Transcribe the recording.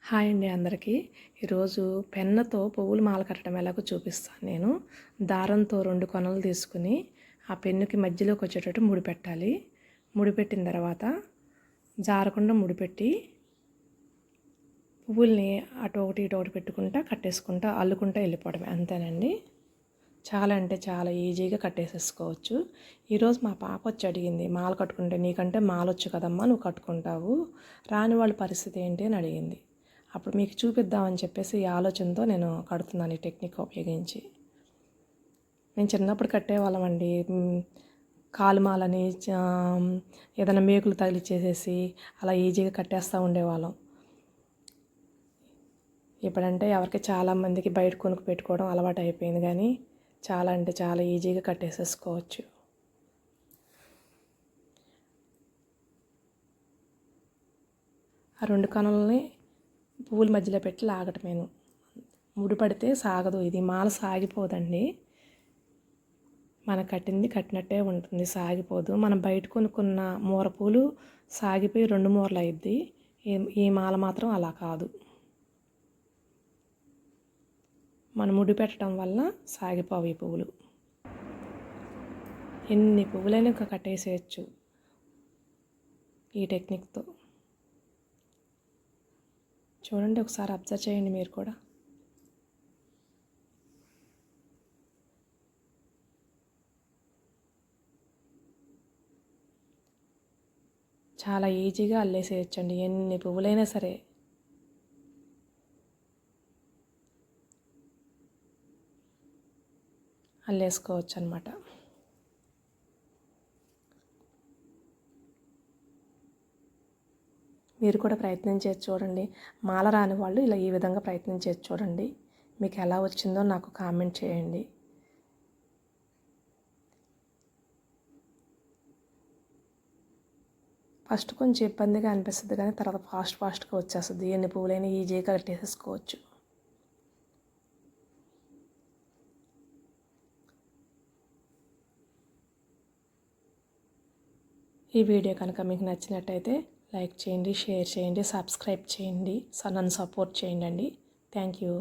Hi అండి అందరికీ. ఈరోజు పెన్నతో పువ్వులు మాల కట్టడం ఎలాగో చూపిస్తాను నేను. దారంతో 2 కొనలు తీసుకుని ఆ పెన్నుకి మధ్యలోకి వచ్చేటట్టు ముడిపెట్టాలి. ముడిపెట్టిన తర్వాత జారకుండా ముడిపెట్టి పువ్వుల్ని అటు ఒకటి ఇటు ఒకటి పెట్టుకుంటా కట్టేసుకుంటా అల్లుకుంటా వెళ్ళిపోవడమే, అంతేనండి. చాలా అంటే చాలా ఈజీగా కట్టేసేసుకోవచ్చు. ఈరోజు మా పాప వచ్చి అడిగింది, మాల కట్టుకుంటే నీకంటే మాలొచ్చు కదమ్మా, నువ్వు కట్టుకుంటావు, రాని వాళ్ళ పరిస్థితి ఏంటి అని అడిగింది. అప్పుడు మీకు చూపిద్దామని చెప్పేసి ఈ ఆలోచనతో నేను కడుతున్నాను ఈ టెక్నిక్ ఉపయోగించి. నేను చిన్నప్పుడు కట్టేవాళ్ళం అండి. కాలుమాలని ఏదైనా మేకులు తగిలిచ్చేసేసి అలా ఈజీగా కట్టేస్తూ ఉండేవాళ్ళం. ఇప్పుడంటే ఎవరికి చాలామందికి బయట కొనుక్కు పెట్టుకోవడం అలవాటు అయిపోయింది, కానీ చాలా అంటే చాలా ఈజీగా కట్టేసేసుకోవచ్చు. ఆ 2 కనులని పువ్వుల మధ్యలో పెట్టి లాగటమేను. ముడిపడితే సాగదు, ఇది మాల సాగిపోదండి. మన కట్టింది కట్టినట్టే ఉంటుంది, సాగిపోదు. మనం బయట కొనుక్కున్న మూర పూలు సాగిపోయి 2 మూరలు అయ్యిద్ది. ఈ మాల మాత్రం అలా కాదు. మనం ముడి పెట్టడం వల్ల సాగిపోవు ఈ పువ్వులు. ఎన్ని పువ్వులైనా ఇంకా కట్టేసేయచ్చు ఈ టెక్నిక్తో. చూడండి, ఒకసారి అబ్జర్వ్ చేయండి మీరు కూడా. చాలా ఈజీగా అల్లేసేయచ్చండి, ఎన్ని పువ్వులైనా సరే. అల్లేసుకోవచ్చు అన్నమాట. మీరు కూడా ప్రయత్నం చేసి చూడండి. మాల రాని వాళ్ళు ఇలా ఈ విధంగా ప్రయత్నం చేసి చూడండి. మీకు ఎలా వచ్చిందో నాకు కామెంట్ చేయండి. ఫస్ట్ కొంచెం ఇబ్బందిగా అనిపిస్తుంది, కానీ తర్వాత ఫాస్ట్గా వచ్చేస్తుంది. ఎన్ని పువ్వులైనా ఈజీగా కట్టేసేసుకోవచ్చు. ఈ వీడియో కనుక మీకు నచ్చినట్టయితే లైక్ చేయండి, షేర్ చేయండి, సబ్స్క్రైబ్ చేయండి, నన్ను సపోర్ట్ చేయండి. Thank you.